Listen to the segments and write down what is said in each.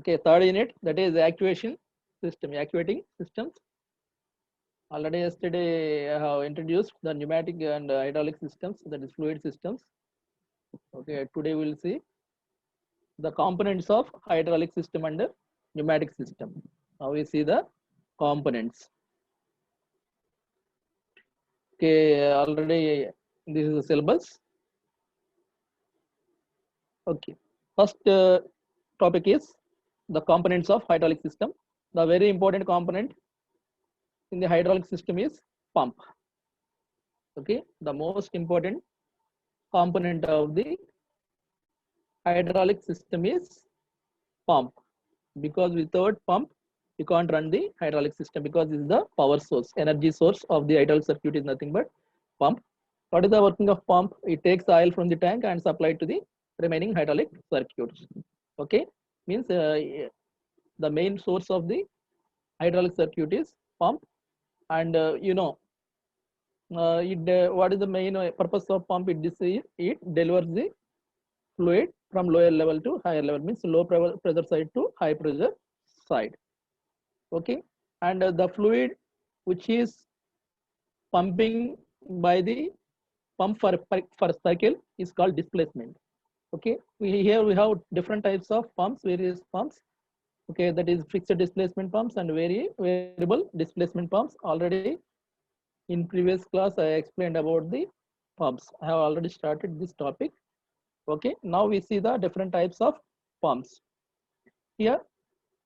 Okay, third unit, that is actuation system, actuating systems. Already yesterday I have introduced the pneumatic and hydraulic systems, that is fluid systems. Okay, today we will see the components of hydraulic system and pneumatic system. Now we see the components. Okay, already this is the syllabus. Okay, first topic is the components of hydraulic system. The very important component in the hydraulic system is pump. Okay, the most important component of the hydraulic system is pump, because without pump you can't run the hydraulic system, because this is the power source, energy source of the hydraulic circuit is nothing but pump. What is the working of pump? It takes oil from the tank and supply to the remaining hydraulic circuits. Okay, means the main source of the hydraulic circuit is pump. And what is the main purpose of pump? It delivers the fluid from lower level to higher level, means low pressure side to high pressure side. Okay, and the fluid which is pumping by the pump for cycle is called displacement. Okay, here we have different types of pumps, various pumps. Okay, that is fixed displacement pumps and variable displacement pumps. Already in previous class I explained about the pumps. I have already started this topic. Okay, now we see the different types of pumps. Here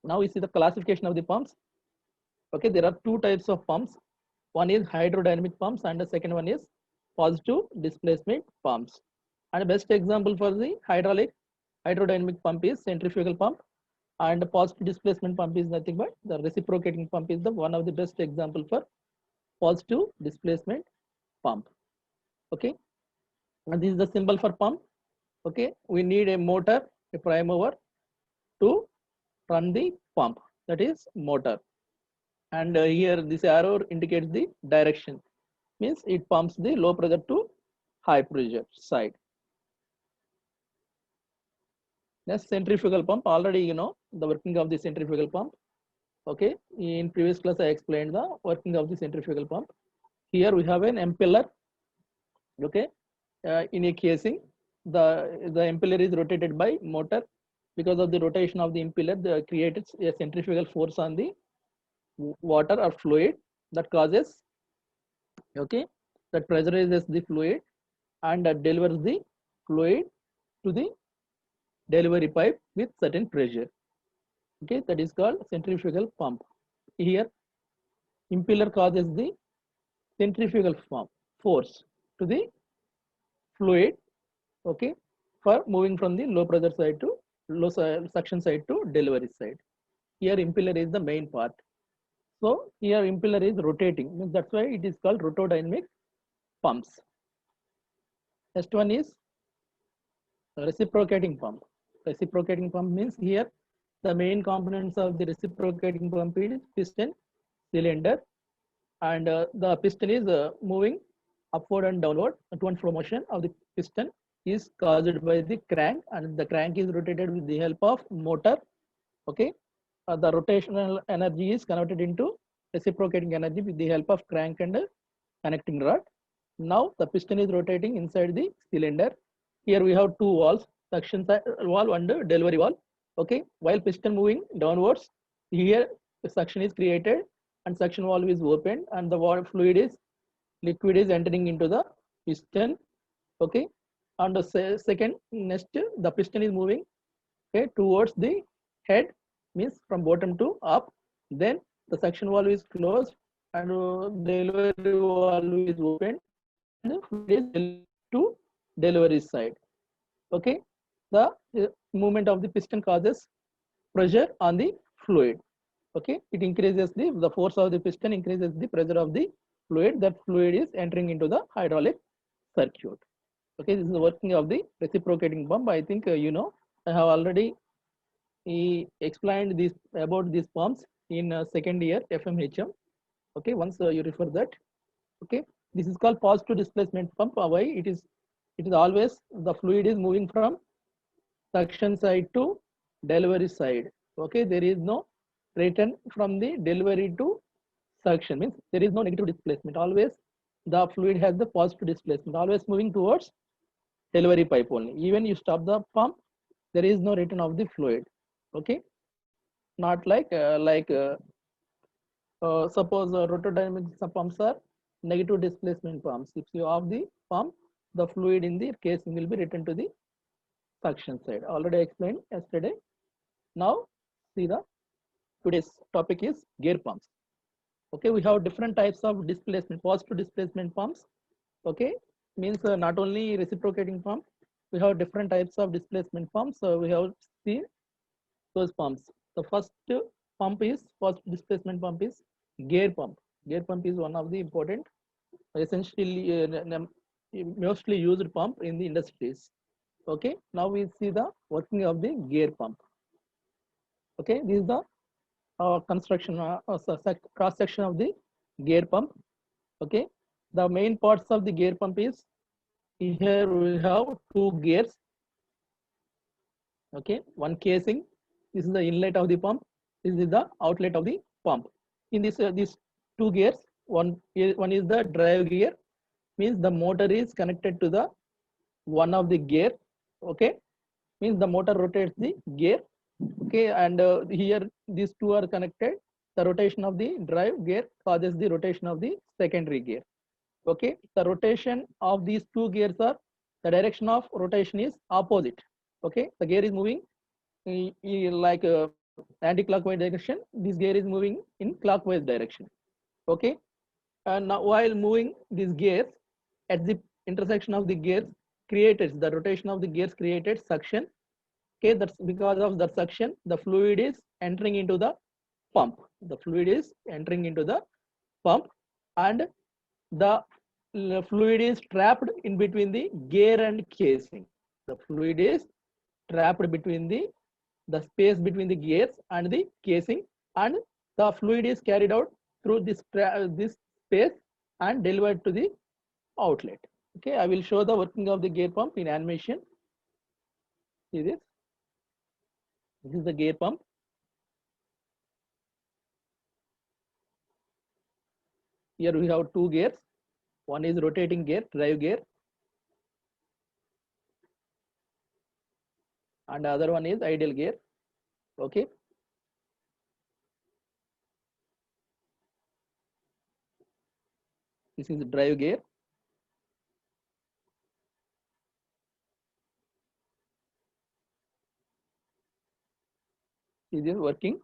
now we see the classification of the pumps. Okay, there are two types of pumps. One is hydrodynamic pumps and the second one is positive displacement pumps. And the best example for the hydrodynamic pump is centrifugal pump, and the positive displacement pump is nothing but the reciprocating pump is the one of the best example for positive displacement pump. Okay, and this is the symbol for pump. Okay, we need a motor, a prime mover to run the pump, that is motor. And here this arrow indicates the direction, means it pumps the low pressure to high pressure side. Next, centrifugal pump. Already you know the working of the centrifugal pump. Okay, in previous class I explained the working of the centrifugal pump. Here we have an impeller. Okay, in a casing, the impeller is rotated by motor. Because of the rotation of the impeller, the creates a centrifugal force on the water or fluid that causes, okay, that pressurizes the fluid and delivers the fluid to the delivery pipe with certain pressure. Okay, that is called centrifugal pump. Here impeller causes the centrifugal force to the fluid, okay, for moving from the low pressure side to low suction side to delivery side. Here impeller is the main part. So here impeller is rotating, means that's why it is called rotodynamic pumps. Next one is reciprocating pump. Reciprocating pump means here the main components of the reciprocating pump is piston, cylinder, and the piston is moving upward and downward. To-and-fro motion of the piston is caused by the crank, and the crank is rotated with the help of motor. Okay, the rotational energy is converted into reciprocating energy with the help of crank and connecting rod. Now the piston is rotating inside the cylinder. Here we have two valves, suction valve and delivery valve. Okay, while piston moving downwards, here the suction is created and suction valve is opened, and the liquid is entering into the piston. Okay, and the second next the piston is moving, okay, towards the head, means from bottom to up. Then the suction valve is closed and delivery valve is opened and fluid is delivered to delivery side. Okay, the movement of the piston causes pressure on the fluid. Okay, it increases the force of the piston increases the pressure of the fluid. That fluid is entering into the hydraulic circuit. Okay, this is the working of the reciprocating pump. I think you know, I have already explained this about these pumps in second year FMHM. Okay, once you refer that. Okay, this is called positive displacement pump. Why? It is always the fluid is moving from suction side to delivery side. Okay, there is no return from the delivery to suction, means there is no negative displacement. Always the fluid has the positive displacement, always moving towards delivery pipe only. Even you stop the pump, there is no return of the fluid. Okay, not suppose rotodynamic pumps are negative displacement pumps. If you off the pump, the fluid in the casing will be returned to the suction side. Already explained yesterday. Now see the today's topic is gear pumps. Okay, we have different types of displacement, positive displacement pumps. Okay, means not only reciprocating pump, we have different types of displacement pumps. So we have seen those pumps. The first pump is positive displacement pump is gear pump. Gear pump is one of the important, essentially mostly used pump in the industries. Okay, now we see the working of the gear pump. Okay, this is the construction cross section of the gear pump. Okay, the main parts of the gear pump is here we have two gears. Okay, one casing. This is the inlet of the pump. This is the outlet of the pump. In this these two gears, one is the drive gear, means the motor is connected to the one of the gear. Okay, means the motor rotates the gear. Okay, and here these two are connected. The rotation of the drive gear causes the rotation of the secondary gear. Okay, the rotation of these two gears are, the direction of rotation is opposite. Okay, the gear is moving like anti-clockwise direction. This gear is moving in clockwise direction. Okay, and now while moving these gears at the intersection of the gears created, the rotation of the gears created suction. Okay, that's because of the suction, the fluid is entering into the pump. The fluid is entering into the pump, and the fluid is trapped in between the gear and casing. The fluid is trapped between the space between the gears and the casing, and the fluid is carried out through this space and delivered to the outlet. Okay, I will show the working of the gear pump in animation. See this. This is the gear pump. Here we have two gears. One is rotating gear, drive gear, and the other one is idle gear. Okay. This is drive gear. Is this working?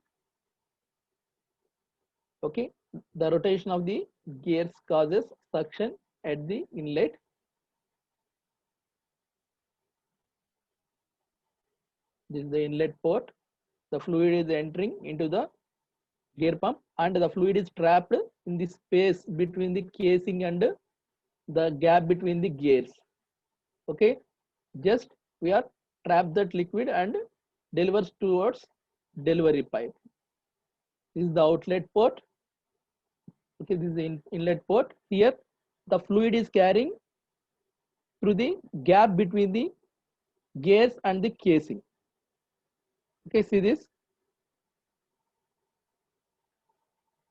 Okay. The rotation of the gears causes suction at the inlet. This is the inlet port. The fluid is entering into the gear pump, and the fluid is trapped in the space between the casing and the gap between the gears. Okay, just we are trap that liquid and delivers towards delivery pipe. This is the outlet port. Okay, this is the inlet port. Here the fluid is carrying through the gap between the gears and the casing. Okay, see this.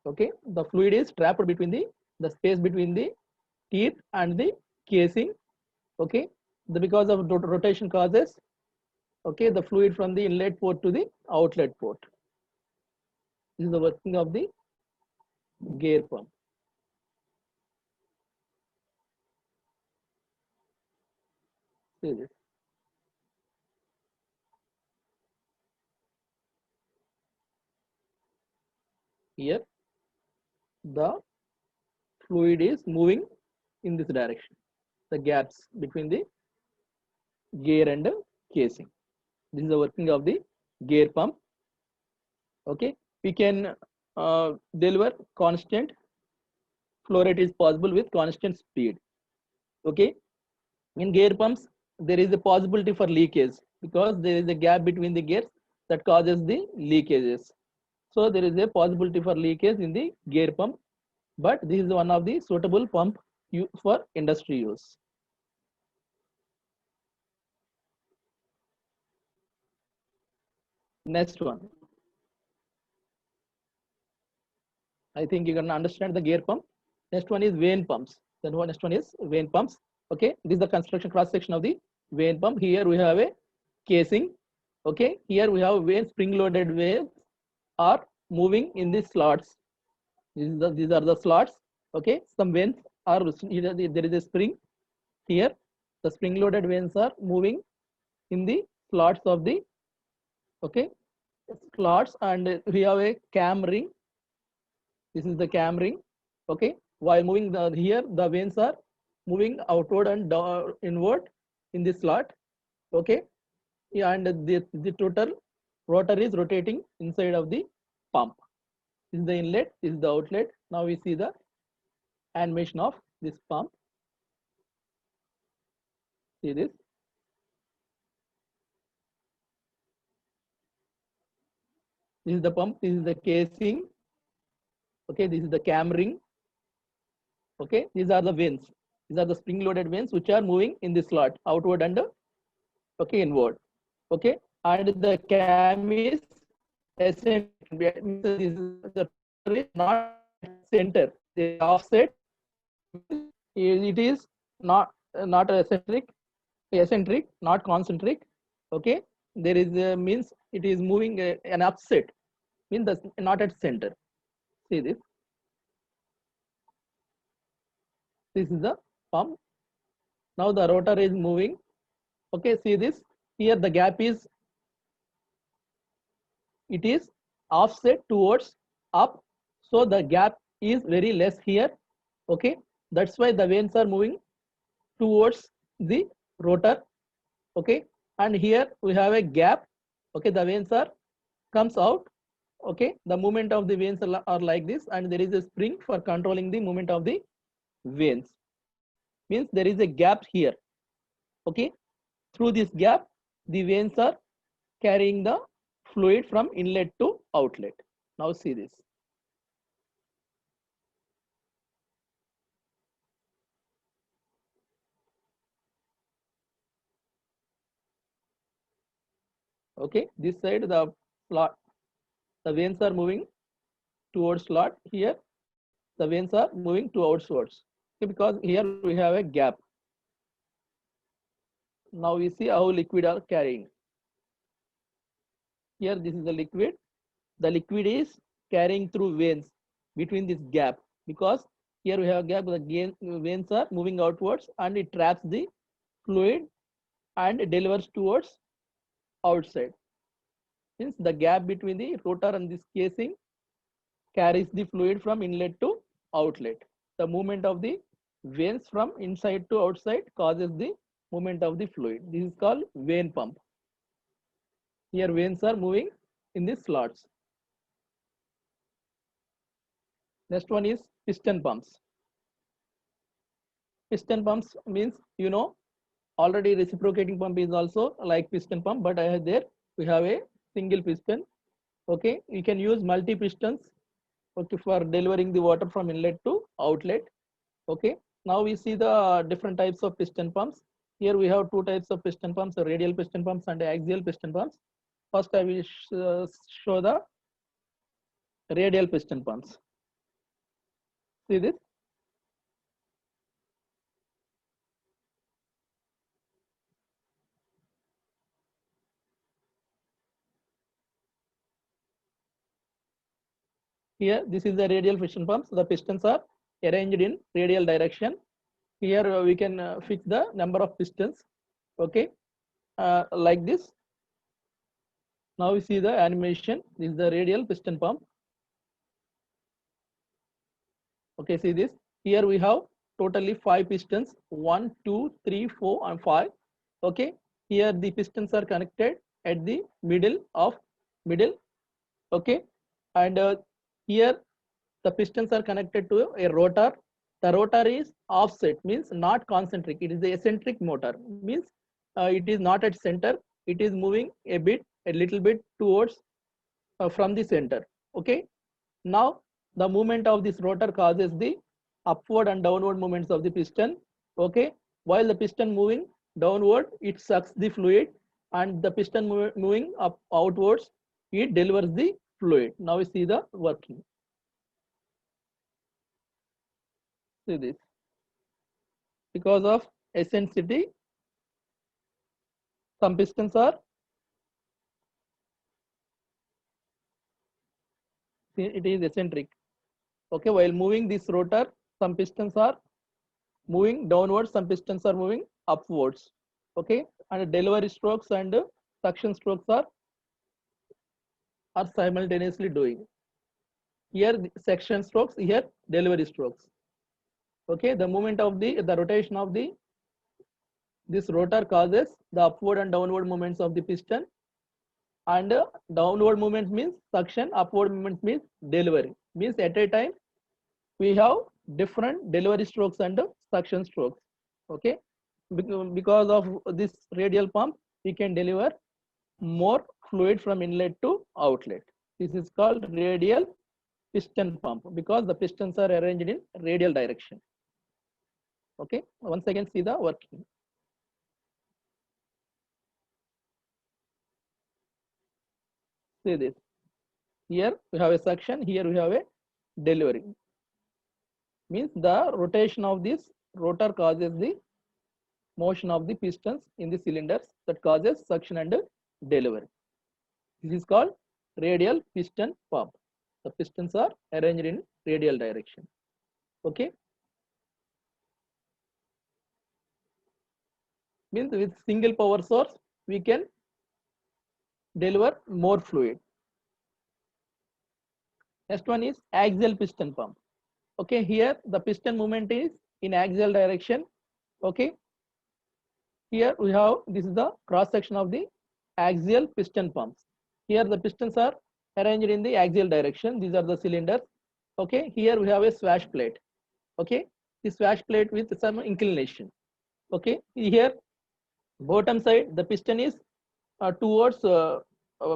Okay, the fluid is trapped between the space between the teeth and the casing. Okay, because of rotation causes, okay, the fluid from the inlet port to the outlet port. This is the working of the gear pump. See this. Here the fluid is moving in this direction, the gaps between the gear and the casing. This is the working of the gear pump. Okay, we can deliver constant flow rate is possible with constant speed. Okay, in gear pumps there is a possibility for leakage because there is a gap between the gears that causes the leakages. So there is a possibility for leakage in the gear pump, but this is one of the suitable pump for industry use. Next one, I think you can understand the gear pump. Next one is vane pumps. Then next one is vane pumps. Okay, this is the construction cross section of the vane pump. Here we have a casing. Okay, here we have vane spring loaded vanes are moving in the slots. These are the slots. Okay, some vanes are, there is a spring here. The spring loaded vanes are moving in the slots of the, okay, slots, and we have a cam ring. This is the cam ring. Okay, while moving here, the vanes are moving outward and down, inward in this slot. Okay, yeah, and the total rotor is rotating inside of the pump. This is the inlet, this is the outlet. Now we see the animation of this pump. See this. This is the pump, this is the casing. Okay, this is the cam ring. Okay, these are the vanes. These are the spring loaded vanes which are moving in this slot, outward and, okay, inward. Okay, and the cam is eccentric. This is not center. The offset, it is not eccentric, not concentric. Okay, there is a, means it is moving an upset, means that's not at center. See this. This is the pump. Now the rotor is moving. Okay, see this. Here the gap is, it is offset towards up, so the gap is very less here. Okay, that's why the vanes are moving towards the rotor. Okay, and here we have a gap. Okay, the vanes are comes out. Okay, the movement of the vanes are like this, and there is a spring for controlling the movement of the vanes. Means there is a gap here. Okay, through this gap the vanes are carrying the fluid from inlet to outlet. Now see this. Okay, this side the slot, the vanes are moving towards slot. Here the vanes are moving to outwards. Okay, because here we have a gap. Now we see how liquid are carrying. Here this is the liquid. The liquid is carrying through vanes between this gap, because here we have a gap. The vanes are moving outwards and it traps the fluid and delivers towards outside. Means the gap between the rotor and this casing carries the fluid from inlet to outlet. The movement of the vanes from inside to outside causes the movement of the fluid. This is called vane pump. Here vanes are moving in these slots. Next one is piston pumps. Piston pumps means, you know, already reciprocating pump is also like piston pump, but there we have a single piston. Okay, you can use multi pistons, okay, for delivering the water from inlet to outlet. Okay, now we see the different types of piston pumps. Here we have two types of piston pumps, radial piston pumps and axial piston pumps. First I will show the radial piston pumps. See this. Here this is the radial piston pumps. The pistons are arranged in radial direction. Here we can fix the number of pistons. Okay, like this. Now we see the animation. This is the radial piston pump. Okay, see this. Here we have totally 5 pistons. 1, 2, 3, 4, and 5. Okay, here the pistons are connected at the middle. Okay, and here the pistons are connected to a rotor. The rotor is offset, means not concentric. It is the eccentric motor, means it is not at center. It is moving a little bit towards from the center. Okay, now the movement of this rotor causes the upward and downward movements of the piston. Okay, while the piston moving downward, it sucks the fluid, and the piston moving outwards, it delivers the fluid. Now we see the working. See this. Because of eccentricity, some pistons are, it is eccentric. Okay, while moving this rotor, some pistons are moving downwards, some pistons are moving upwards. Okay, and delivery strokes and suction strokes are simultaneously doing. Here section strokes, here delivery strokes. Okay, the movement of the rotation of the this rotor causes the upward and downward movements of the piston, and downward movement means suction, upward movement means delivery. Means at a time we have different delivery strokes and suction strokes. Okay, because of this radial pump, we can deliver more fluid from inlet to outlet. This is called radial piston pump because the pistons are arranged in radial direction. Okay, once again see the working. See this. Here we have a suction, here we have a delivery. Means the rotation of this rotor causes the motion of the pistons in the cylinders that causes suction and delivery. This is called radial piston pump. The pistons are arranged in radial direction. Okay. Means with single power source, we can deliver more fluid. Next one is axial piston pump. Okay, here the piston movement is in axial direction. Okay, here we have, this is the cross section of the axial piston pumps. Here the pistons are arranged in the axial direction. These are the cylinders. Okay, here we have a swash plate. Okay, the swash plate with some inclination. Okay, here bottom side the piston is towards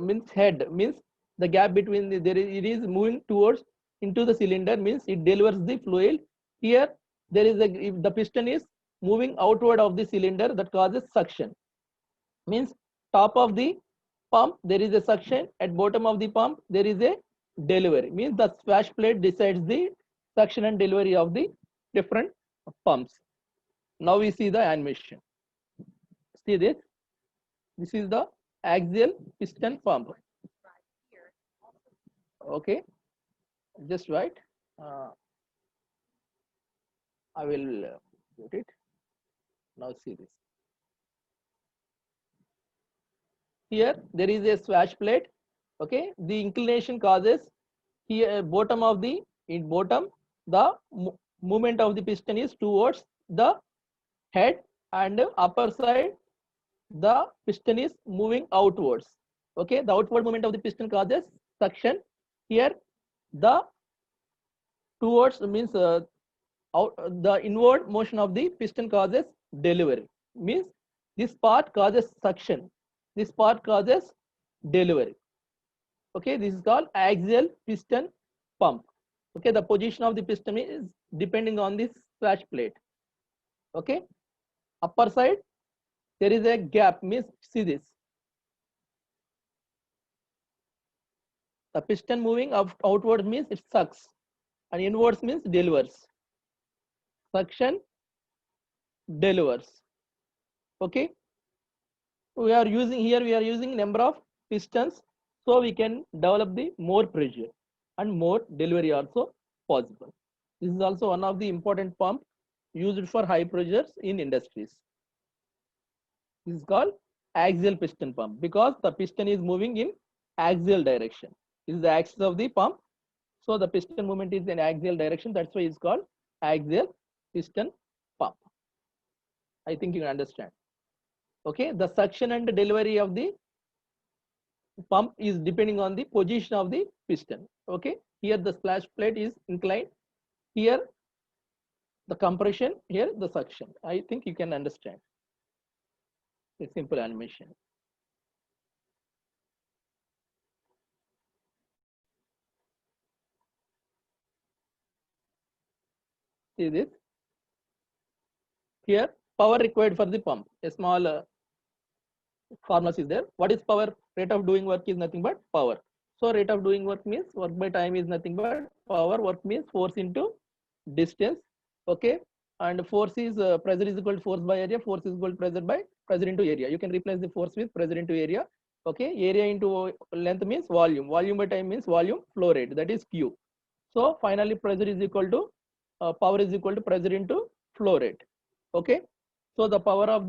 means head, means the gap between the, it is moving towards into the cylinder, means it delivers the fluid. Here there is a, if the piston is moving outward of the cylinder, that causes suction. Means top of the pump there is a suction, at bottom of the pump there is a delivery. Means the swash plate decides the suction and delivery of the different pumps. Now we see the animation. See this. This is the axial piston pump. Okay, just write. I will put it. Now see this. Here there is a swash plate. Okay, the inclination causes here bottom of the, in bottom the movement of the piston is towards the head, and upper side the piston is moving outwards. Okay, the outward movement of the piston causes suction. Here the towards means the inward motion of the piston causes delivery. Means this part causes suction, this part causes delivery. Okay, this is called axial piston pump. Okay, the position of the piston is depending on this swash plate. Okay, upper side there is a gap, means see this. The piston moving outward means it sucks, and inwards means delivers. Suction, delivers. Okay, we are using here, we are using number of pistons, so we can develop the more pressure and more delivery also possible. This is also one of the important pump used for high pressures in industries. This is called axial piston pump because the piston is moving in axial direction. This is the axis of the pump, so the piston movement is in axial direction. That's why it's called axial piston pump. I think you can understand. Okay, the suction and the delivery of the pump is depending on the position of the piston. Okay, here the splash plate is inclined, here the compression, here the suction. I think you can understand. A simple animation. See this. Here power required for the pump, a small formula is there. What is power? Rate of doing work is nothing but power. So rate of doing work means work by time is nothing but power. Work means force into distance. Okay, and force is pressure is equal to force by area, force is equal to pressure into area. You can replace the force with pressure into area. Okay, area into length means volume, volume by time means volume flow rate, that is Q. So finally pressure is equal to power is equal to pressure into flow rate. Okay, so the power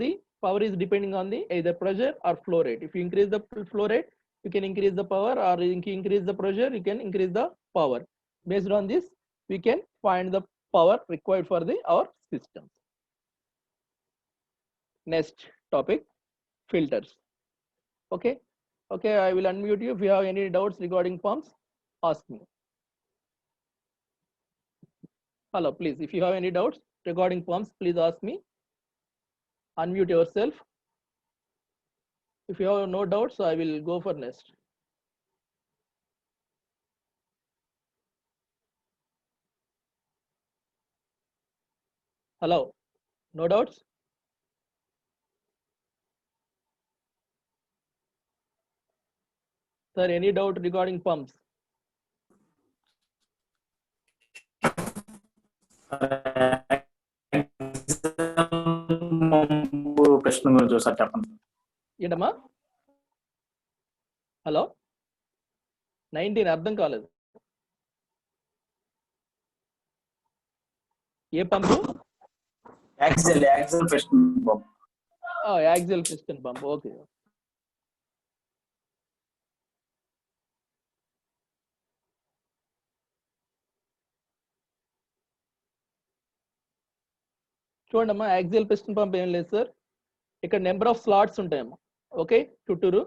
is depending on the either pressure or flow rate. If you increase the flow rate, you can increase the power, or increase the pressure, you can increase the power. Based on this, we can find the power required for our systems. Next topic, filters. Okay, I will unmute you. If you have any doubts regarding pumps, ask me. Hello, please, if you have any doubts regarding pumps, please ask me. Unmute yourself. If you have no doubts, I will go for next. Hello, no doubts? Sir, any doubt regarding pumps? ప్రశ్న గురించి ఒకసారి చెప్పండి. ఏంటమ్మా? Hello, 19 అర్థం కాలేదు. ఏ pump? Axle piston pump. Axle piston pump. Okay, చూడండి అమ్మా, యాక్సిల్ పిస్టన్ పంప్ ఏం లేదు సార్. ఇక్కడ నెంబర్ ఆఫ్ స్లాట్స్ ఉంటాయమ్మా. ఓకే, చుట్టూరు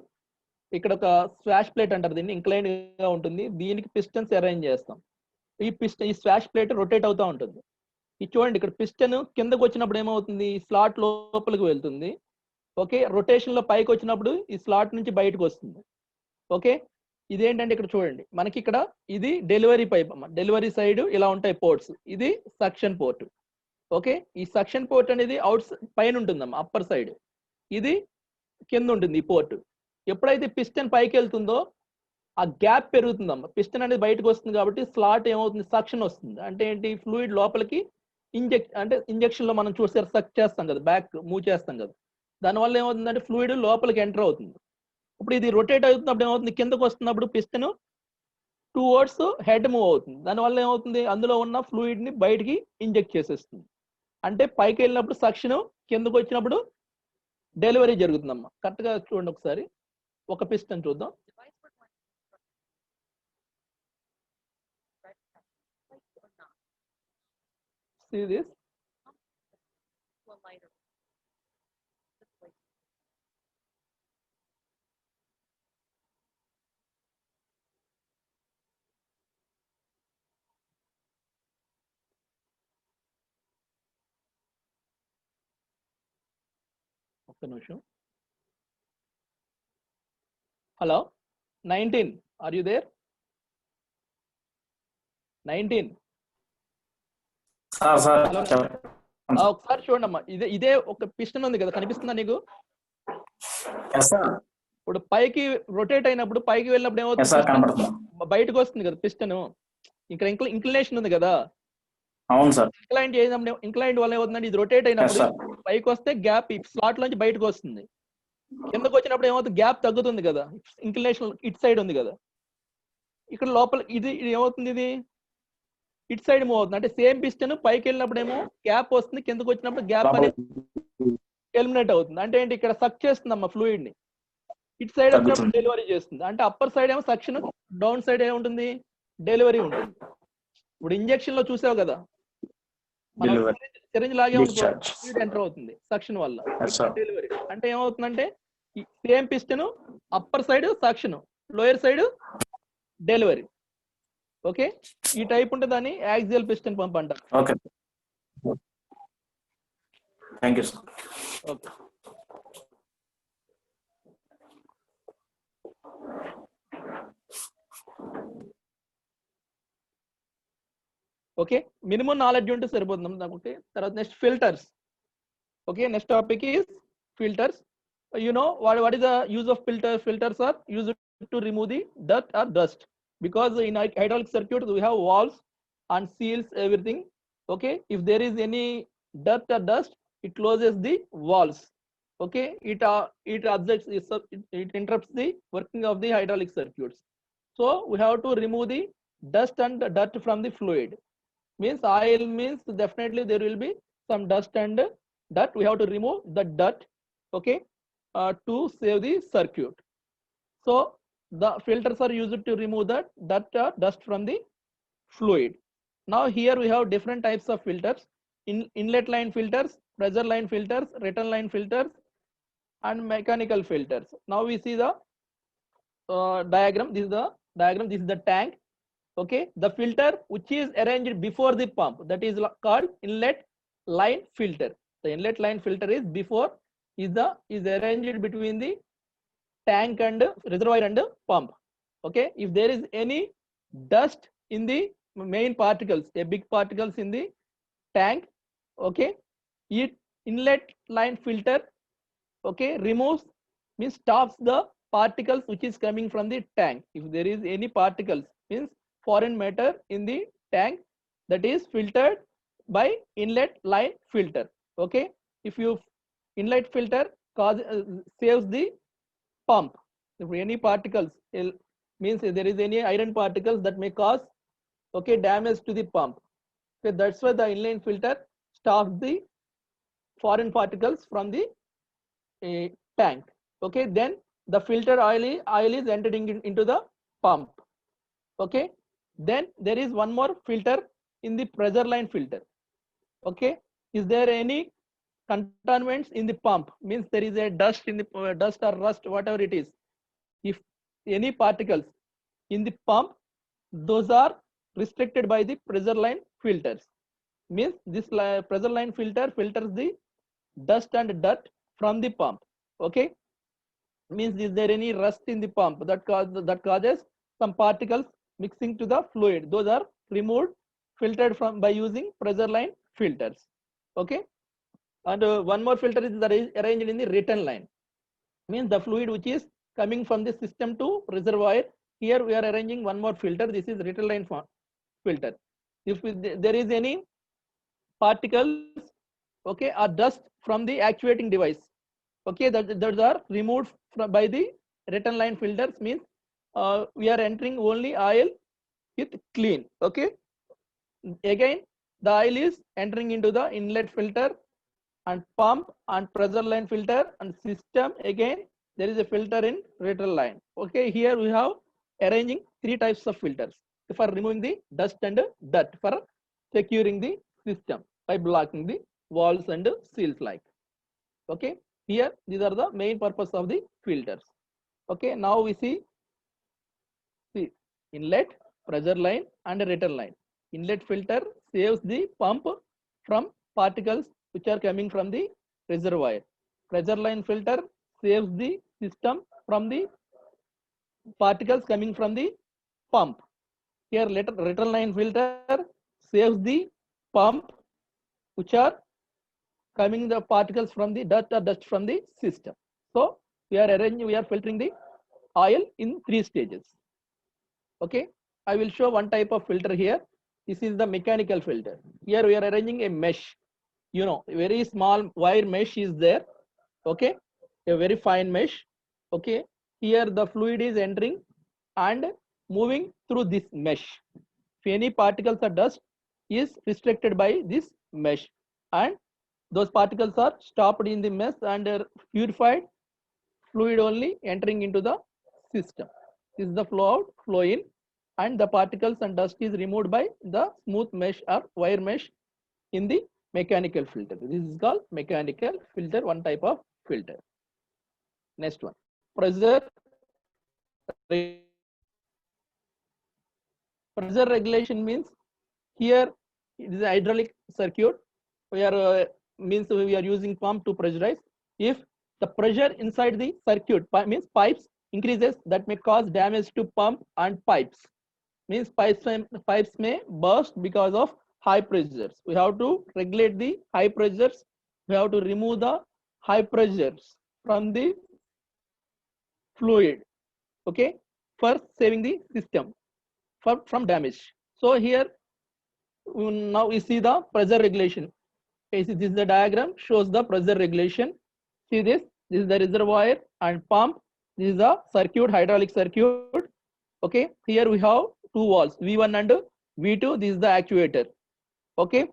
ఇక్కడ ఒక స్వాష్ ప్లేట్ అంటారు దీన్ని, ఇంక్లైన్ గా ఉంటుంది. దీనికి పిస్టన్స్ అరేంజ్ చేస్తాం. ఈ స్వాష్ ప్లేట్ రొటేట్ అవుతూ ఉంటుంది. ఇది చూడండి, ఇక్కడ పిస్టన్ కిందకు వచ్చినప్పుడు ఏమవుతుంది, స్లాట్ లోపలికి వెళ్తుంది. ఓకే, రొటేషన్ లో పైకి వచ్చినప్పుడు ఈ స్లాట్ నుంచి బయటకు వస్తుంది. ఓకే, ఇదేంటంటే ఇక్కడ చూడండి, మనకి ఇక్కడ ఇది డెలివరీ పైప్ అమ్మ. డెలివరీ సైడ్ ఇలా ఉంటాయి పోర్ట్స్. ఇది సక్షన్ పోర్ట్. ఓకే, ఈ సక్షన్ పోర్ట్ అనేది అవుట్ పైన ఉంటుందమ్మా, అప్పర్ సైడ్. ఇది కింద ఉంటుంది ఈ పోర్ట్. ఎప్పుడైతే పిస్టన్ పైకి వెళ్తుందో ఆ గ్యాప్ పెరుగుతుందమ్మా. పిస్టన్ అనేది బయటకు వస్తుంది కాబట్టి స్లాట్ ఏమవుతుంది, సక్షన్ వస్తుంది. అంటే ఏంటి, ఫ్లూయిడ్ లోపలికి ఇంజెక్షన్ లో మనం చూస్తే సక్ చేస్తాం కదా, బ్యాక్ మూవ్ చేస్తాం కదా, దానివల్ల ఏమవుతుందంటే ఫ్లూయిడ్ లోపలికి ఎంటర్ అవుతుంది. ఇప్పుడు ఇది రొటేట్ అవుతున్నప్పుడు ఏమవుతుంది, కిందకు వస్తున్నప్పుడు పిస్టన్ టువర్డ్స్ హెడ్ మూవ్ అవుతుంది. దానివల్ల ఏమవుతుంది, అందులో ఉన్న ఫ్లూయిడ్ ని బయటికి ఇంజెక్ట్ చేసేస్తుంది. అంటే పైకి వెళ్ళినప్పుడు సక్షన్, కిందకు వచ్చినప్పుడు డెలివరీ జరుగుతుందమ్మా. కరెక్ట్ గా చూడండి ఒకసారి, ఒక పిస్టన్ చూద్దాం. See this? ఒక్క నిమిషం. Hello 19, are you there? 19. ఒకసారి చూడండి అమ్మా, ఇదే ఒక పిస్టన్ ఉంది కదా, కనిపిస్తుందా నీకు? ఇప్పుడు పైకి రొటేట్ అయినప్పుడు, పైకి వెళ్ళినప్పుడు ఏమవుతుంది, బయటకు వస్తుంది కదా పిస్టన్. ఇక్కడ ఇంక్లినేషన్ ఉంది కదా. అవును సార్. ఇంక్లైండ్ వల్ల ఏమవుతుందంటే ఇది రొటేట్ అయినప్పుడు పైకి వస్తే గ్యాప్ ఈ స్లాట్ నుంచి బయటకు వస్తుంది. కిందకు వచ్చినప్పుడు ఏమవుతుంది, గ్యాప్ తగ్గుతుంది కదా, ఇంక్లినేషన్ ఇట్ సైడ్ ఉంది కదా. ఇక్కడ లోపల ఇది ఏమవుతుంది, ఇది ఇట్ సైడ్ మూవ్ అవుతుంది. అంటే సేమ్ పిస్టన్ పైకి వెళ్ళినప్పుడు ఏమో గ్యాప్ వస్తుంది, కిందకు వచ్చినప్పుడు గ్యాప్ అనేది ఎలిమినేట్ అవుతుంది. అంటే ఏంటి, ఇక్కడ సక్ చేస్తుంది అమ్మ ఫ్లూయిడ్ ని, ఇట్ సైడ్ వచ్చినప్పుడు డెలివరీ చేస్తుంది. అంటే అప్పర్ సైడ్ ఏమో సక్షన్, డౌన్ సైడ్ ఏముంటుంది, డెలివరీ ఉంటుంది. ఇప్పుడు ఇంజెక్షన్ లో చూసావు కదా, సిరింజ్ లాగే ఉంటుంది, ఎంటర్ అవుతుంది సక్షన్ వల్ల, డెలివరీ. అంటే ఏమవుతుందంటే same piston upper side suction, lower side delivery. Okay, ఈ టైప్ ఉంటే దాన్ని యాక్సియల్ పిస్టన్ పంప్ అంటారు. Okay, thank you sir. Okay, okay, minimum knowledge ఉంటే సరిపోతుంది నాకు. తర్వాత next filters. Okay, next topic is filters. You know what is the use of filters? Filters are used to remove the dirt or dust, because in hydraulic circuit we have valves and seals, everything. Okay, if there is any dirt or dust, it closes the valves. Okay, it objects, it interrupts the working of the hydraulic circuits. So we have to remove the dust and the dirt from the fluid. Means oil means definitely there will be some dust and dirt. We have to remove the dirt. Okay, to save the circuit. So the filters are used to remove the dirt or dust from the fluid. Now here we have different types of filters: inlet line filters, pressure line filters, return line filters, and mechanical filters. Now we see the diagram. This is the diagram. This is the tank. Okay, the filter which is arranged before the pump, that is called inlet line filter. The inlet line filter is before, is arranged between the tank and reservoir and pump. Okay, if there is any dust in the main particles, a big particles in the tank, okay, it inlet line filter, okay, removes, means stops the particles which is coming from the tank. If there is any particles, means foreign matter in the tank, that is filtered by inlet line filter. Okay, if you inlet filter saves the pump. If any particles, means if there is any iron particles that may cause, okay, damage to the pump. Okay, that's why the inline filter stops the foreign particles from the tank. Okay, then the filter oil is entering into the pump. Okay, then there is one more filter in the pressure line filter. Okay, is there any contaminants in the pump, means there is a dust in the dust or rust, whatever it is, if any particles in the pump, those are restricted by the pressure line filters. Means this pressure line filter filters the dust and dirt from the pump. Okay, means is there any rust in the pump that causes some particles mixing to the fluid, those are removed, filtered from by using pressure line filters. Okay, and one more filter is arranged in the return line, means the fluid which is coming from the system to reservoir. Here we are arranging one more filter. This is return line filter. If there is any particles, okay, or dust from the actuating device, okay, that are removed by the return line filters, means we are entering only oil with clean. Okay, again the oil is entering into the inlet filter and pump and pressure line filter and system. Again there is a filter in return line. Okay, here we have arranging three types of filters for removing the dust and dirt, for securing the system by blocking the walls and seals like. Okay, here these are the main purpose of the filters. Okay, now we see inlet, pressure line and return line. Inlet filter saves the pump from particles which are coming from the reservoir. Pressure line filter saves the system from the particles coming from the pump. Here return line filter saves the pump which are coming the particles from the dirt or dust from the system. So we are filtering the oil in three stages. Okay, I will show one type of filter here. This is the mechanical filter. Here we are arranging a mesh. You know, a very small wire mesh is there. Okay, a very fine mesh. Okay, here the fluid is entering and moving through this mesh. If any particles or dust is restricted by this mesh, and those particles are stopped in the mesh and are purified, fluid only entering into the system. This is the flow out, flow in, and the particles and dust is removed by the smooth mesh or wire mesh in the mechanical filter. This is called mechanical filter, one type of filter. Next one, pressure regulation means here it is a hydraulic circuit. We are means we are using pump to pressurize. If the pressure inside the circuit means pipes increases, that may cause damage to pump and pipes. Means pipes may burst because of high pressures. We have to regulate the high pressures. We have to remove the high pressures from the fluid. Okay, for saving the system from damage. So here now we see the pressure regulation. Okay, see, this is the diagram, shows the pressure regulation. See this is the reservoir and pump. This is the circuit, hydraulic circuit. Okay, here we have two valves, V1 and V2. This is the actuator. Okay,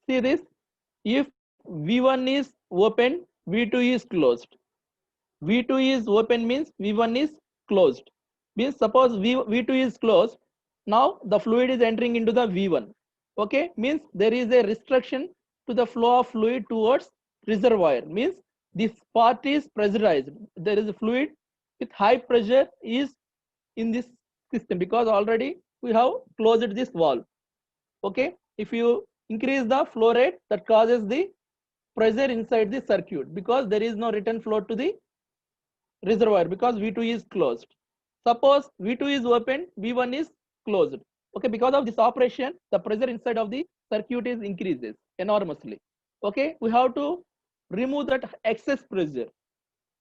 see this. If V1 is open, V2 is closed. V2 is open means V1 is closed. Means suppose V2 is closed. Now the fluid is entering into the V1. Okay, means there is a restriction to the flow of fluid towards reservoir. Means this part is pressurized. There is a fluid with high pressure is in this system because already we have closed this valve. Okay, if you increase the flow rate, that causes the pressure inside the circuit because there is no return flow to the reservoir because V2 is closed. Suppose V2 is open, V1 is closed. Okay, because of this operation, the pressure inside of the circuit is increases enormously. Okay, we have to remove that excess pressure.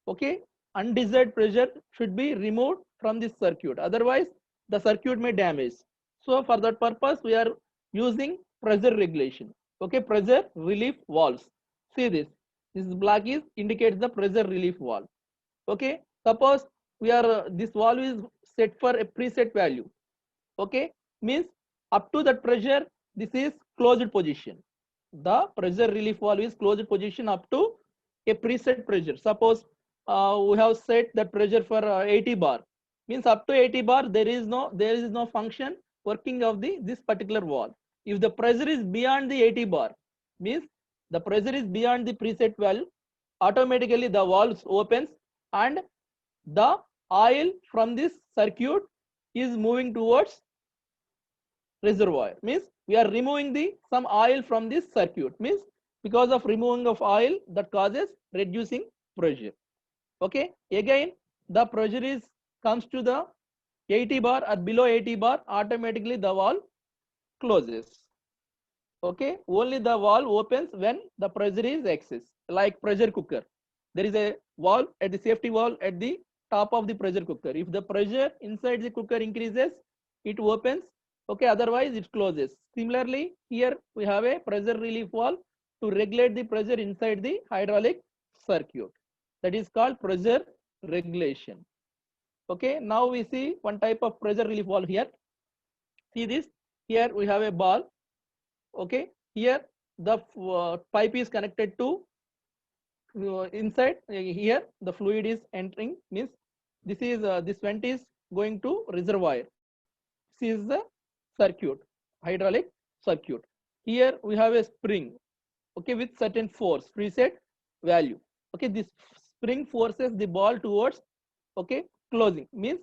Okay, undesired pressure should be removed from this circuit. Otherwise, the circuit may damage. So for that purpose, we are using pressure regulation. Okay, pressure relief valves. See this. This black is indicates the pressure relief valve. Okay, suppose we are this valve is set for a preset value. Okay, means up to that pressure, this is closed position. The pressure relief valve is closed position up to a preset pressure. Suppose we have set the pressure for 80 bar. Means up to 80 bar, there is no function working of this particular valve. If the pressure is beyond the 80 bar, means the pressure is beyond the preset value, automatically the valve opens and the oil from this circuit is moving towards reservoir. Means we are removing the some oil from this circuit. Means because of removing of oil, that causes reducing pressure. Okay, again the pressure is comes to the 80 bar or below 80 bar, automatically the valve closes. Okay, only the valve opens when the pressure is excess, like pressure cooker. There is a valve at the safety valve at the top of the pressure cooker. If the pressure inside the cooker increases, it opens. Okay, otherwise it closes. Similarly, here we have a pressure relief valve to regulate the pressure inside the hydraulic circuit. That is called pressure regulation. Okay, now we see one type of pressure relief valve here. See this, here we have a ball. Okay, here the pipe is connected to inside. Here the fluid is entering, means this is this vent is going to reservoir. This is the circuit, hydraulic circuit. Here we have a spring, okay, with certain force, preset value. Okay, this spring forces the ball towards, okay, closing. Means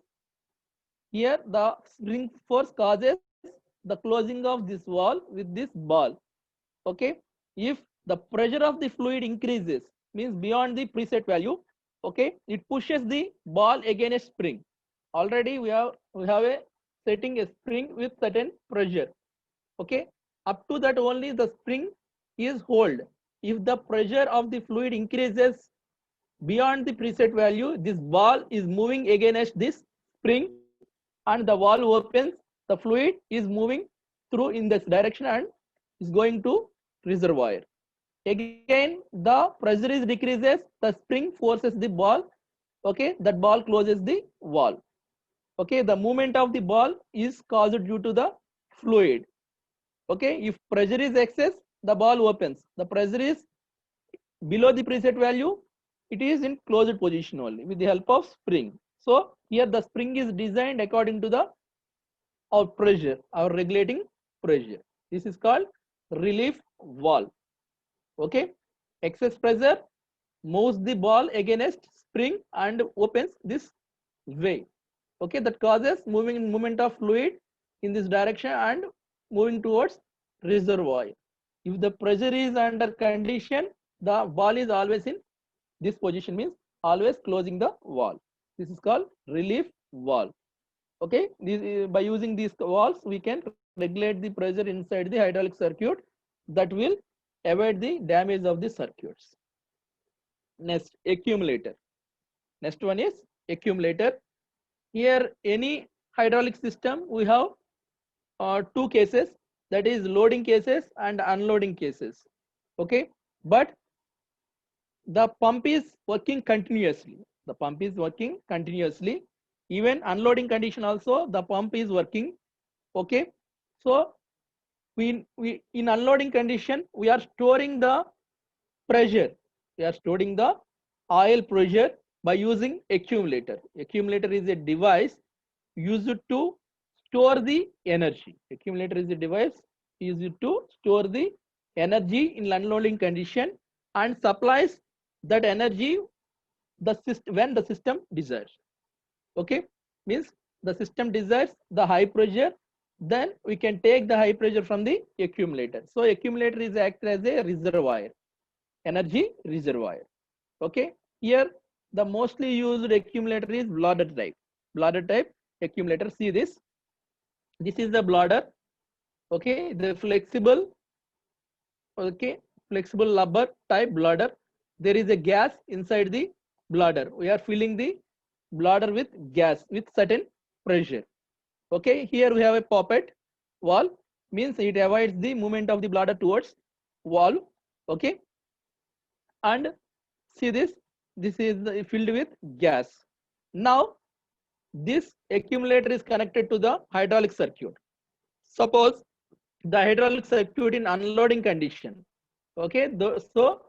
here the spring force causes the closing of this valve with this ball. Okay, if the pressure of the fluid increases, means beyond the preset value, okay, it pushes the ball against spring. Already we have a setting a spring with certain pressure. Okay, up to that only the spring is hold. If the pressure of the fluid increases beyond the preset value, this ball is moving against this spring and the valve opens. The fluid is moving through in this direction and is going to reservoir. Again, the pressure is decreases, the spring forces the ball. Okay, that ball closes the valve. Okay, the movement of the ball is caused due to the fluid. Okay, if pressure is excess, the ball opens. The pressure is below the preset value, it is in closed position only with the help of spring. So here the spring is designed according to the our pressure, our regulating pressure. This is called relief valve. Okay, excess pressure moves the ball against spring and opens this way. Okay, that causes movement of fluid in this direction and moving towards reservoir. If the pressure is under condition, the ball is always in this position, means always closing the valve. This is called relief valve. Okay, by using these valves, we can regulate the pressure inside the hydraulic circuit that will avoid the damage of the circuits. Next, accumulator. Next one is accumulator. Here, any hydraulic system, we have two cases. that is loading cases and unloading cases. Okay, but the pump is working continuously. The pump is working continuously. Even unloading condition also, the pump is working. Okay, so we in unloading condition, we are storing the pressure. We are storing the oil pressure by using accumulator. Accumulator is a device used to store the energy. Accumulator is a device used to store the energy in unloading condition and supplies that energy the system when the system desires. Okay, means the system desires the high pressure, then we can take the high pressure from the accumulator. So accumulator is act as a reservoir, energy reservoir. Okay, here the mostly used accumulator is bladder type. Bladder type accumulator. See this. This is the bladder. Okay, the flexible. Okay, flexible rubber type bladder. There is a gas inside the bladder. We are filling the bladder with gas with certain pressure. Okay, here we have a poppet valve, means it avoids the movement of the bladder towards valve. Okay, and see this, this is filled with gas. Now this accumulator is connected to the hydraulic circuit. Suppose the hydraulic circuit in unloading condition. Okay, so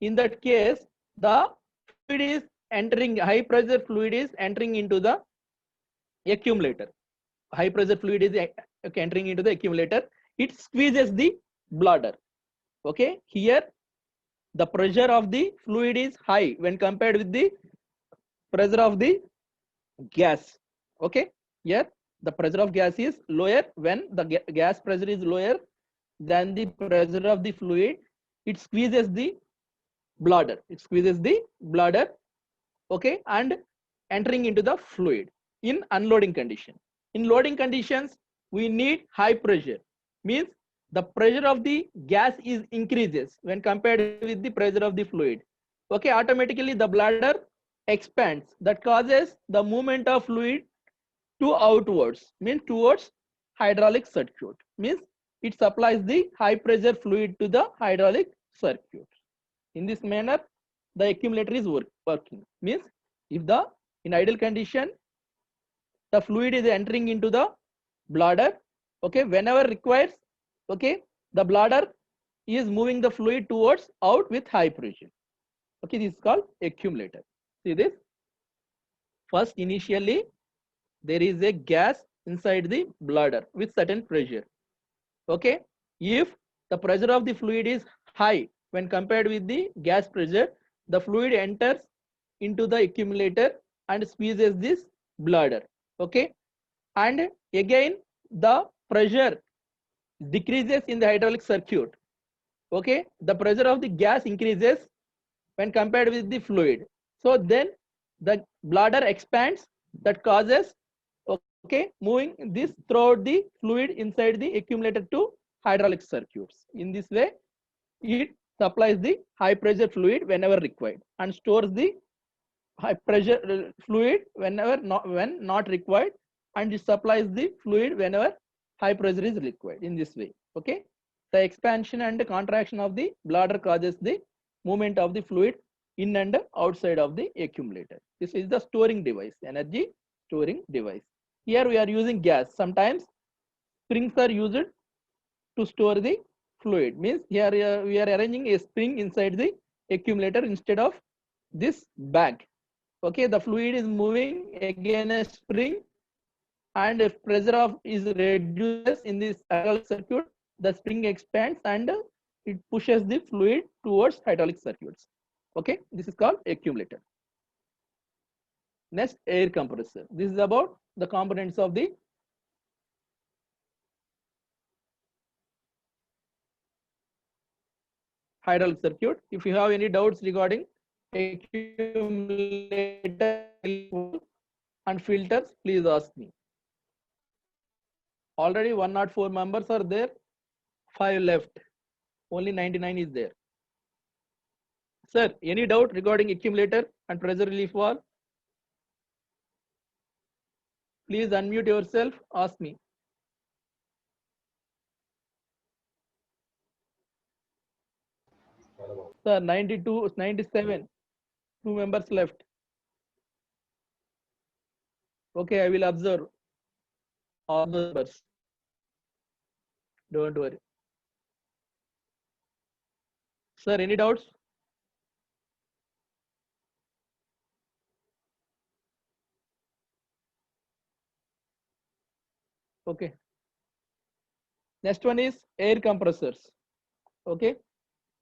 in that case the fluid is entering, high pressure fluid is entering into the accumulator. High pressure fluid is entering into the accumulator. It squeezes the bladder. Okay, here the pressure of the fluid is high when compared with the pressure of the gas. Okay, here the pressure of gas is lower. When the gas pressure is lower than the pressure of the fluid, it squeezes the bladder. It squeezes the bladder. Okay, and entering into the fluid in unloading condition. In loading conditions, we need high pressure, means the pressure of the gas is increases when compared with the pressure of the fluid. Okay, automatically the bladder expands, that causes the movement of fluid to outwards, means towards hydraulic circuit, means it supplies the high pressure fluid to the hydraulic circuit. In this manner the accumulator is working, means if the in idle condition the fluid is entering into the bladder, okay, whenever requires, okay, the bladder is moving the fluid towards out with high pressure. Okay, this is called accumulator. See this, first initially there is a gas inside the bladder with certain pressure. Okay, if the pressure of the fluid is high when compared with the gas pressure, the fluid enters into the accumulator and squeezes this bladder. Okay, and again the pressure decreases in the hydraulic circuit. Okay, the pressure of the gas increases when compared with the fluid, so then the bladder expands, that causes, okay, moving this throughout the fluid inside the accumulator to hydraulic circuits. In this way it supplies the high pressure fluid whenever required and stores the high pressure fluid whenever when not required, and it supplies the fluid whenever high pressure is required. In this way, okay, the expansion and contraction of the bladder causes the movement of the fluid in and outside of the accumulator. This is the storing device, energy storing device. Here we are using gas. Sometimes springs are used to store the fluid, means here we are arranging a spring inside the accumulator instead of this bag. Okay, the fluid is moving against spring, and if pressure of is reduced in this hydraulic circuit, the spring expands and it pushes the fluid towards hydraulic circuits. Okay, this is called accumulator. Next, air compressor. This is about the components of the hydraulic circuit. If you have any doubts regarding accumulator and filters, please ask me. Already 104 members are there, 5 left, only 99 is there. Sir, any doubt regarding accumulator and pressure relief valve? Please unmute yourself, ask me. Sir, 92, 97. 2 members left. Okay, I will observe all the numbers. Don't worry. Sir, any doubts? Okay. Next one is air compressors. Okay.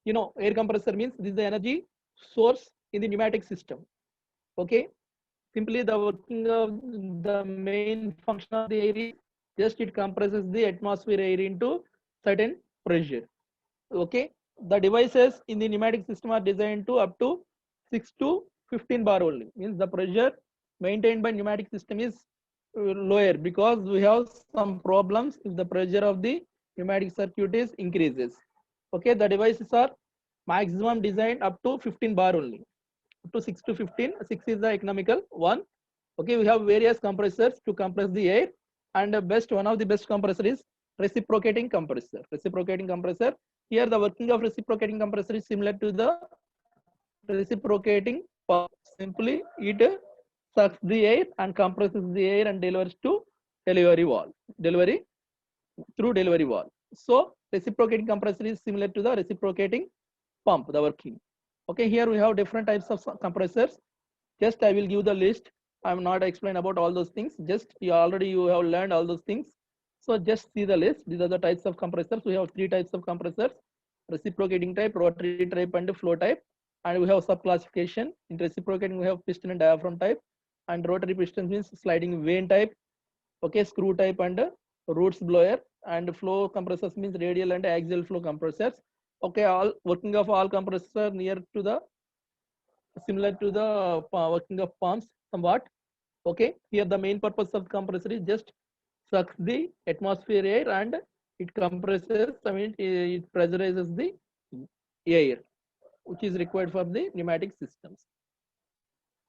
You know, air compressor means this is the energy source in the pneumatic system. Okay. Simply the working of the main function of the air is just it compresses the atmosphere air into certain pressure. Okay. The devices in the pneumatic system are designed to up to 6 to 15 bar only. Means the pressure maintained by pneumatic system is lower because we have some problems if the pressure of the pneumatic circuit is increases. Okay, the devices are maximum designed up to 15 bar only. Up to 6 to 15. 6 is the economical one. Okay, we have various compressors to compress the air, and one of the best compressor is reciprocating compressor. Reciprocating compressor. Here the working of reciprocating compressor is similar to the reciprocating pump. Simply it sucks the air and compresses the air and delivers to delivery valve. Delivery through delivery valve. So reciprocating compressor is similar to the reciprocating pump, the working. Okay, here we have different types of compressors. Just I will give the list. I'm not explain about all those things. Just you have learned all those things. So just see the list. These are the types of compressors. We have 3 types of compressors: reciprocating type, rotary type, and flow type. And we have sub classification. In reciprocating, we have piston and diaphragm type, and rotary piston means sliding vane type. Okay, screw type and roots blower, and flow compressors means radial and axial flow compressors. Okay, all working of all compressors near to the similar to the working of pumps somewhat. Okay, here the main purpose of compressor is just sucks the atmosphere air and it compresses, I mean it pressurizes the air which is required for the pneumatic systems.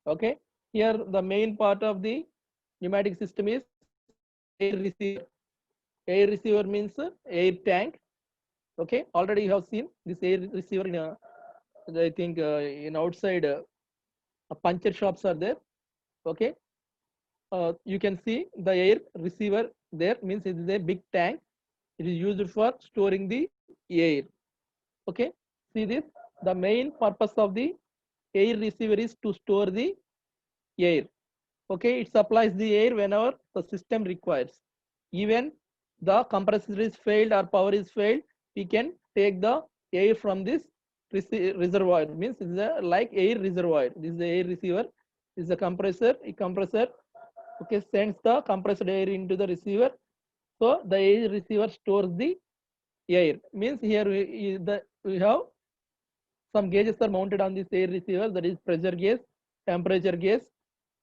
Okay, here the main part of the pneumatic system is air receiver. Air receiver means air tank. Okay, already you have seen this air receiver in I think in outside puncture shops are there. Okay, you can see the air receiver there, means it is a big tank. It is used for storing the air. Okay, see this, the main purpose of the air receiver is to store the air. Okay, it supplies the air whenever the system requires. Even the compressor is failed or power is failed, we can take the air from this reservoir. Means it's like air reservoir. This is the air receiver. This is the compressor. A compressor, okay, sends the compressed air into the receiver. So the air receiver stores the air. Means here we have some gauges are mounted on this air receiver. That is pressure gauge, temperature gauge.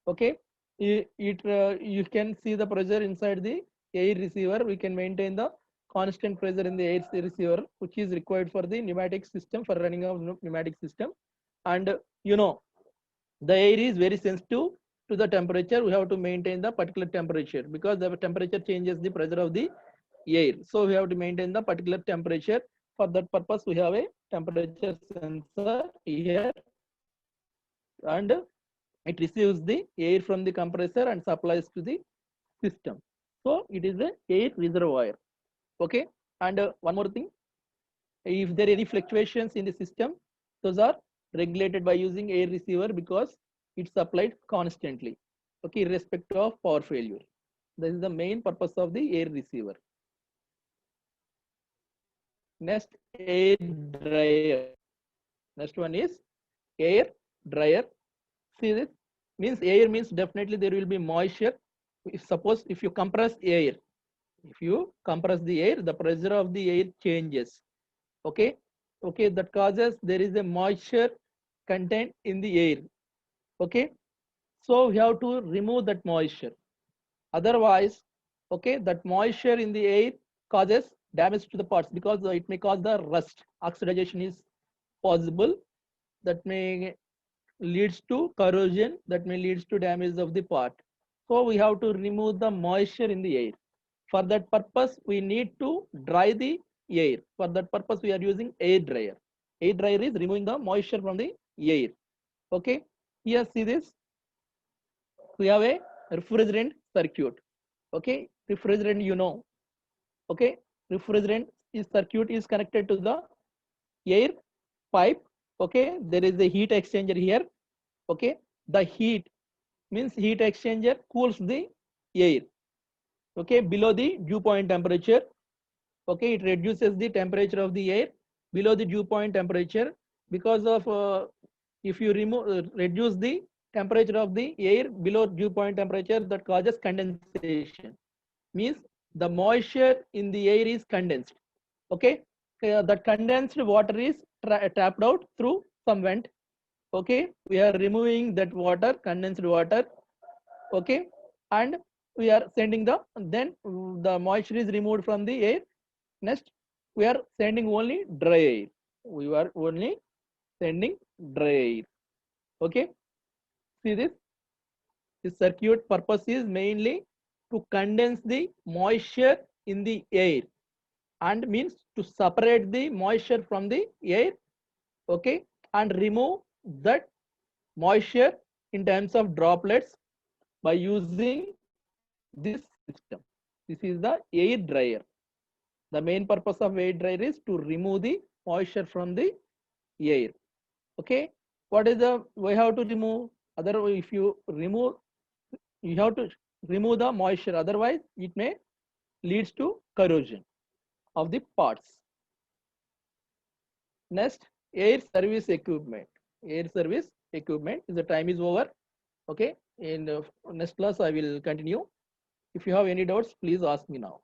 Okay, you can see the pressure inside the air receiver. We can maintain the constant pressure in the air receiver, which is required for the pneumatic system, for running of pneumatic system. And you know, the air is very sensitive to the temperature. We have to maintain the particular temperature because the temperature changes the pressure of the air. So we have to maintain the particular temperature. For that purpose, we have a temperature sensor here, and it receives the air from the compressor and supplies to the system. So it is a air reservoir. Okay, and one more thing, if there are any fluctuations in the system, those are regulated by using air receiver because it's supplied constantly. Okay, irrespective of power failure. This is the main purpose of the air receiver. Next, air dryer. Next one is air dryer. See this, means air means definitely there will be moisture. Suppose if you compress air, if you compress the air, the pressure of the air changes. Okay, okay, that causes there is a moisture content in the air. Okay, so we have to remove that moisture. Otherwise, okay, that moisture in the air causes damage to the parts because it may cause the rust. Oxidization is possible. That may leads to corrosion, that may leads to damage of the part. So we have to remove the moisture in the air. For that purpose, we need to dry the air. For that purpose, we are using air dryer. Air dryer is removing the moisture from the air. Okay, here see this. We have a refrigerant circuit. Okay, refrigerant, you know. Okay, refrigerant is circuit is connected to the air pipe. Okay, there is a heat exchanger here. Okay, the heat means heat exchanger cools the air. Okay, below the dew point temperature. Okay, it reduces the temperature of the air below the dew point temperature because of if you reduce the temperature of the air below dew point temperature, that causes condensation, means the moisture in the air is condensed. Okay, that condensed water is tapped out through some vent. Okay, we are removing that water, condensed water. Okay, and we are sending then the moisture is removed from the air. Next, we are sending only dry air. We are only sending dry air. Okay, see this. The circuit purpose is mainly to condense the moisture in the air, and means to separate the moisture from the air. Okay, and remove that moisture in terms of droplets by using this system. This is the air dryer. The main purpose of air dryer is to remove the moisture from the air. Okay, what is the we have to remove? Otherwise, if you remove, you have to remove the moisture. Otherwise, it may leads to corrosion of the parts. Next, air service equipment. Air service equipment. The time is over. Okay, in next class I will continue. If you have any doubts, please ask me now.